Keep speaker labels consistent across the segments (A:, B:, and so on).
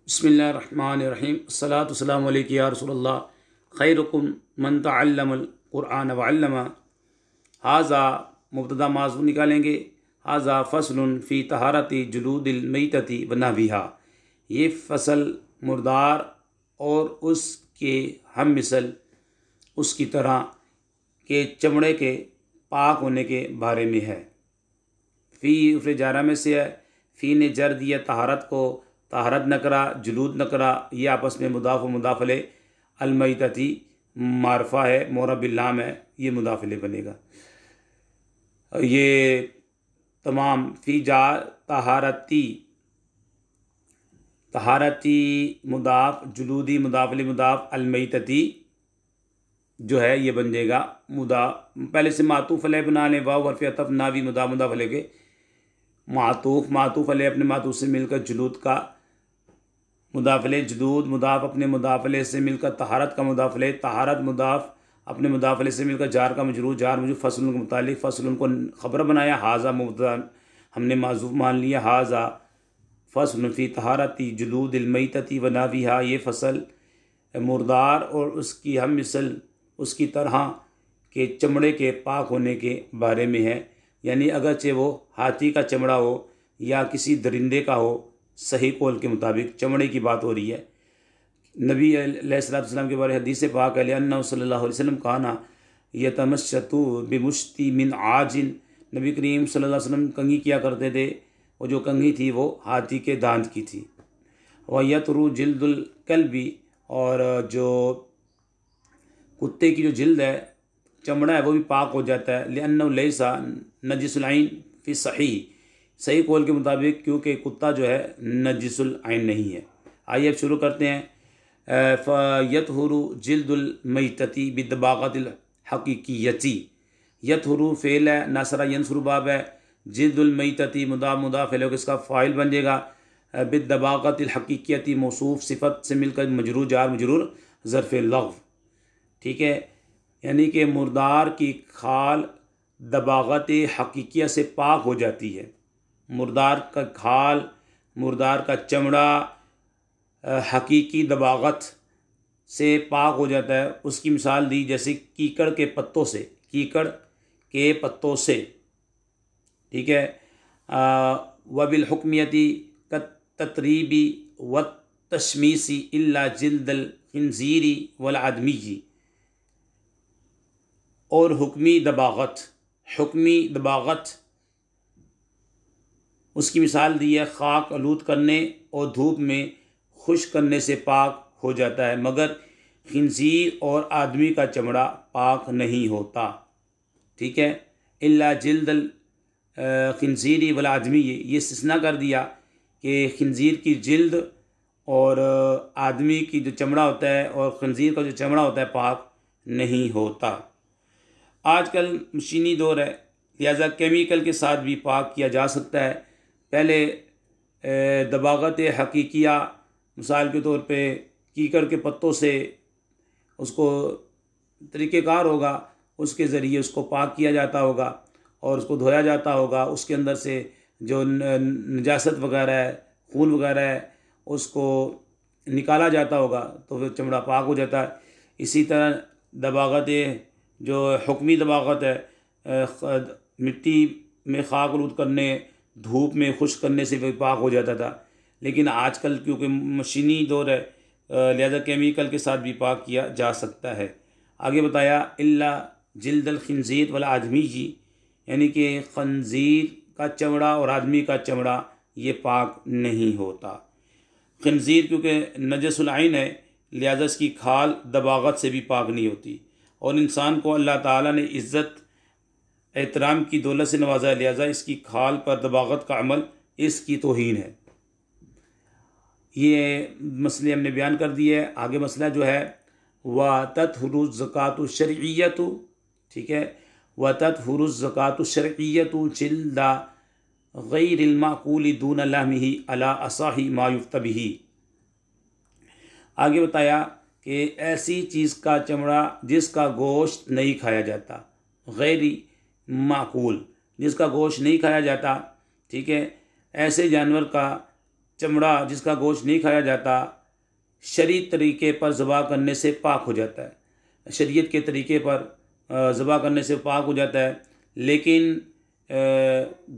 A: बिस्मिल्लाहिर्रहमानिर्रहीम अस्सलातु वस्सलामु अलैका या रसूलल्लाह खैरुकुम मन तअल्लमल कुरआन व अल्लमा। हाज़ा मुब्तदा माज़ून निकालेंगे। हाज़ा फ़स्लुन फ़ी तहारती जुलूदिल मैतती व नहविहा। ये फ़सल मुर्दार और उसके हम मिसल उसकी तरह के चमड़े के पाक होने के बारे में है। फ़ी उफ़े जारा में से है। फ़ी ने जर दिया तहारत को, तहारत नकरा जुलूद नकरा, ये आपस में मुदाफ़ व मुदाफ़ले। अलमैतती मारफा है, मोरबिल्लाम है, ये मुदाफ़ले बनेगा। ये तमाम फ़ी जा तहारती, तहारती मुदाफ़, जुलूदी मुदाफ़ले मुदाफ़, अलमैतती जो है ये बन जाएगा मुदा। पहले से मातूफ़ अलैह बना लें, वाव हर्फ़ अतफ़ नावी मुदा मुदाफ़ले के मातूफ़, मातूफ़ अलैह अपने मातूफ़ से मिलकर जुलूद का मुदाफ़ले, जुलूद मुदाफ़ अपने मुदाफ़ले से मिलकर तहारत का मुदाफ़ले, तहारत मुदाफ़ अपने मुदाफ़ले से मिलकर जार का मजरूर, जार मजरूर फ़स्ल के मुतालिक, फ़स्ल उनको ख़बर बनाया। हाज़ा मुब्तदा हमने माज़ूफ़ मान लिया। हाज़ा फ़स्ल फ़ी तहारती जुलूदिल मैतती व नहविहा। ये फ़सल मुर्दार और उसकी हम मिसल उसकी तरह के चमड़े के पाक होने के बारे में है। यानी अगरचे वो हाथी का चमड़ा हो या किसी दरिंदे का हो, सही कौल के मुताबिक चमड़े की बात हो रही है। नबी अलैहिस्सलाम के बारे हदीस पाक है अन्नहु सल्लल्लाहु अलैहि वसल्लम काना यतमश्शतु बिमुश्ती मिन आजिन। नबी करीम सल्लल्लाहु अलैहि वसल्लम कंघी किया करते थे, और जो कंघी थी वो हाथी के दांत की थी। व यतरू जिल्दुल कल्बी, और जो कुत्ते की जो जिल्द है, चमड़ा है, वो भी पाक हो जाता है। लिअन्नहु लैसा नजिसुल ऐन फ़ी सही, सही कौल के मुताबिक, क्योंकि कुत्ता जो है नजिसुल ऐन नहीं है। आइए अब शुरू करते हैं। यतहुरु जिल्दुल मैतती बिदबागतिल हकीकियती। यतहुरु फ़ेल है, नसरा यंसुरु बाब है, जिल्दुल मैतती मुदा मुदाफ़ है, इसका फ़ाइल बन जाएगा। बिदबागतिल हकीकियती मौसूफ़ सिफ़त से मिलकर मजरूर जार मजरूर ज़र्फ़ लग़्व। ठीक है, यानी कि मुर्दार की खाल दबागत हकीकिया से पाक हो जाती है। मुर्दार का खाल, मुर्दार का चमड़ा हकीकी दबागत से पाक हो जाता है। उसकी मिसाल दी जैसे कीकड़ के पत्तों से, कीकड़ के पत्तों से। ठीक है। वबिल हुक्मियती ततरीबी व तशमीसी इल्ला जिल्दल खिंजीरी वल आदमी। और हुक्मी दबागत, हुक्मी दबागत उसकी मिसाल दी है खाक आलूद करने और धूप में खुश करने से पाक हो जाता है, मगर खिंजीर और आदमी का चमड़ा पाक नहीं होता। ठीक है। इल्ला जिल्दल खिंजीरी वल आदमी, ये इस्तिस्ना कर दिया कि खिंजीर की जिल्द और आदमी की जो चमड़ा होता है और खिंजीर का जो चमड़ा होता है पाक नहीं होता। आजकल मशीनी दौर है, लिहाजा केमिकल के साथ भी पाक किया जा सकता है। पहले दबागत हकीकिया मिसाल के तौर पे कीकड़ के पत्तों से उसको तरीक़ेकार होगा, उसके ज़रिए उसको पाक किया जाता होगा और उसको धोया जाता होगा। उसके अंदर से जो नजासत वगैरह है, खून वगैरह है, उसको निकाला जाता होगा, तो फिर चमड़ा पाक हो जाता है। इसी तरह दबागत जो हुक्मी दबागत है, मिट्टी में खाक आलूद करने, धूप में खुश्क करने से भी पाक हो जाता था। लेकिन आजकल क्योंकि मशीनी दौर है, लिहाजा केमिकल के साथ भी पाक किया जा सकता है। आगे बताया इल्ला जिल्दल खिंजीर वाला आदमी जी, यानी कि खंजीर का चमड़ा और आदमी का चमड़ा ये पाक नहीं होता। खंजीर क्योंकि नजसुल ऐन है, लिहाजा इसकी खाल दबागत से भी पाक नहीं होती, और इंसान को अल्लाह ताला ने इज़्ज़त एहतराम की दौलत से नवाजा, लिहाजा इसकी खाल पर दबागत का अमल इसकी तौहीन है। ये मसले हमने बयान कर दिए। आगे मसला जो है व तत्हुरु ज़कातु शरइय्यतु। ठीक है, व तत्हुरु ज़कातु शरइय्यतु जिल्दा गैरिल माक़ूली दून लहमिही अला असाही मा युफ्ता बिही। आगे बताया कि ऐसी चीज़ का चमड़ा जिसका गोश्त नहीं खाया जाता, गैरी माकूल जिसका गोश्त नहीं खाया जाता। ठीक है, ऐसे जानवर का चमड़ा जिसका गोश्त नहीं खाया जाता शरई तरीके पर ज़बह करने से पाक हो जाता है, शरीयत के तरीके पर ज़बह करने से पाक हो जाता है, लेकिन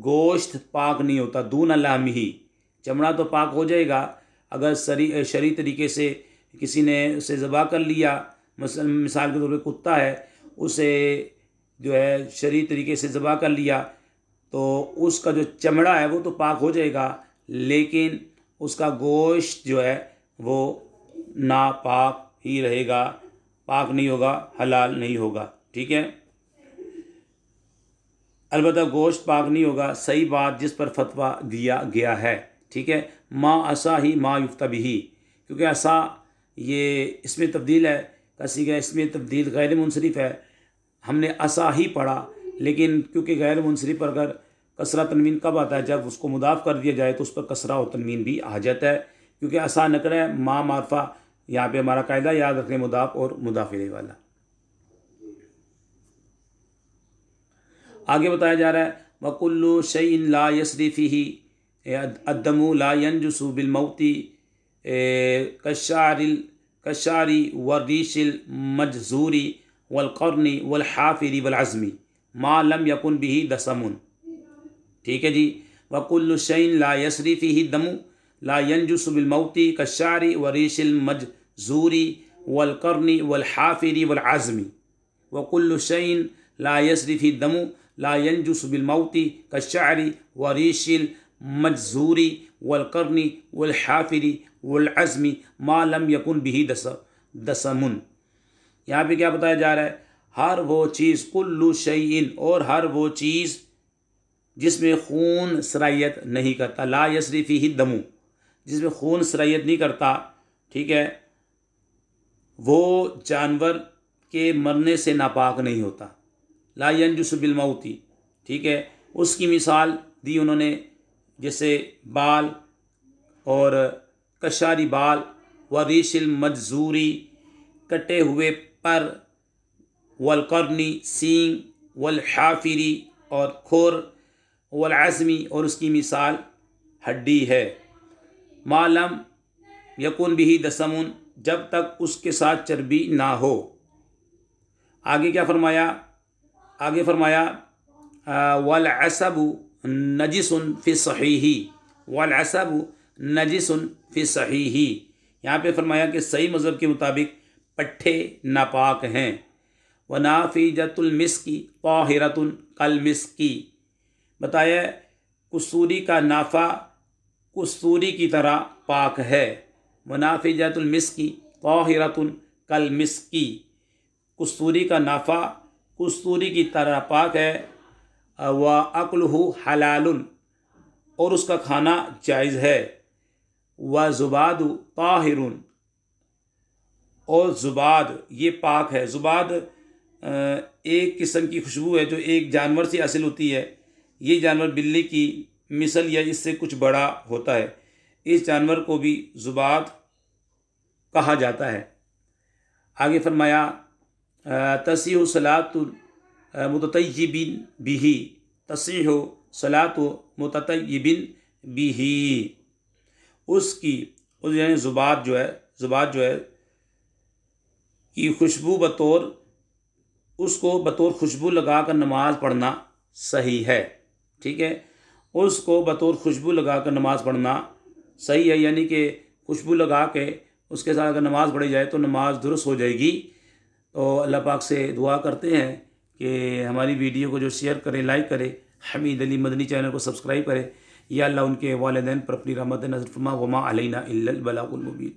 A: गोश्त पाक नहीं होता। दून अल्लाह ही, चमड़ा तो पाक हो जाएगा अगर शरई तरीके से किसी ने उसे ज़बह कर लिया। मिसाल के तौर पे कुत्ता है, उसे जो है शरई तरीके से ज़बह कर लिया तो उसका जो चमड़ा है वो तो पाक हो जाएगा, लेकिन उसका गोश्त जो है वो नापाक ही रहेगा, पाक नहीं होगा, हलाल नहीं होगा। ठीक है, अलबत्ता गोश्त पाक नहीं होगा, सही बात जिस पर फतवा दिया गया है। ठीक है, माँ असा ही माँ युफ्ता बिही, क्योंकि असा ये इसमें तब्दील है, कसी का इसमें तब्दील गैर मुनसरिफ है। हमने असा ही पढ़ा, लेकिन क्योंकि गैर मुनसरिफ पर अगर कसरा तनवीन कब आता है, जब उसको मुदाफ़ कर दिया जाए तो उस पर कसरा और तनवीन भी आ जाता है, क्योंकि असा नकरा है, माँ मारफा। यहाँ पे हमारा कायदा याद रखें, मुदाफ़ और मुदाफ़ इलैहि वाला। आगे बताया जा रहा है वकुल्लु शैइन ला यसरी फ़ीही अद्दमु ला यंजुसु बिल मौती कशारी वरीशिल मजजूरी वल क़र्नी वल हाफिरी वल अज़मी मा लम यकुन बिही दसमुन। ठीक है जी, वकुल्लु शैइन ला यसरी फ़ीही दमु ला यंजुसु बिल मौती कशारी वरीशिल मजजूरी वल क़र्नी वल हाफिरी वल अज़मी वकुल्लु शैइन ला यसरी फ़ीही दमु ला यंजुसु बिल मौती कशारी वरीशिल मजजूरी वल क़र्नी वल हाफिरी वल अज़मी मा लम यकुन बिही दसमुन। यहाँ पे क्या बताया जा रहा है, हर वो चीज़, कुल्लु शैइन, और हर वो चीज़ जिसमें खून सरायत नहीं करता, ला यसरी फ़ीही दमु, जिसमें खून सरायत नहीं करता। ठीक है, वो जानवर के मरने से नापाक नहीं होता। ला यंजुसु बिल मौती, ठीक है, उसकी मिसाल दी उन्होंने, जैसे बाल और कशारी बाल, वरीशिल मजजूरी, कटे हुए पर, वल क़र्नी सींग, वल हाफिरी और खुर, वल अज़मी और उसकी मिसाल हड्डी है। मालम यकुन बिही दसमुन, जब तक उसके साथ चर्बी ना हो। आगे क्या फरमाया, आगे फरमाया वल असबु नजिसुन फ़ी सहीही, वल असबु नजिसुन फ़ी सहीही। यहाँ पे फरमाया कि सही मज़हब के मुताबिक पट्ठे नापाक हैं। व नाफिजतुल मिस्की ताहिरतुन कल मिस्की, बताया कसूरी का नाफा कसूरी की तरह पाक है। व नाफिजतुल मिस्की ताहिरतुन कल मिस्की, कसूरी का नाफा कसूरी की तरह पाक है। व अक्लुहु हलालुन, और उसका खाना जायज़ है। व ज़ुबादु ताहिरुन, और ज़ुबाद ये पाक है। ज़ुबाद एक किस्म की खुशबू है जो एक जानवर से हासिल होती है। ये जानवर बिल्ली की मिसल या इससे कुछ बड़ा होता है। इस जानवर को भी ज़ुबाद कहा जाता है। आगे फरमाया तसीह सलातुल मुततय्यिबिन बिही, तसीह सलातु मुततय्यिबिन बिही, उसकी उस यानी ज़ुबाद जो है की खुशबू बतौर, उसको बतौर खुशबू लगा कर नमाज़ पढ़ना सही है। ठीक है, उसको बतौर खुशबू लगा कर नमाज़ पढ़ना सही है, यानी कि खुशबू लगा के उसके साथ अगर नमाज़ पढ़ी जाए तो नमाज दुरुस्त हो जाएगी। तो अल्लाह पाक से दुआ करते हैं कि हमारी वीडियो को जो शेयर करें, लाइक करें, हमीद अली मदनी चैनल को सब्सक्राइब करें। या अल्लाह उनके वालिदैन पर अपनी रहमत नज़र फरमा, वमा अलैना इल्लल बलागुल मुबीन।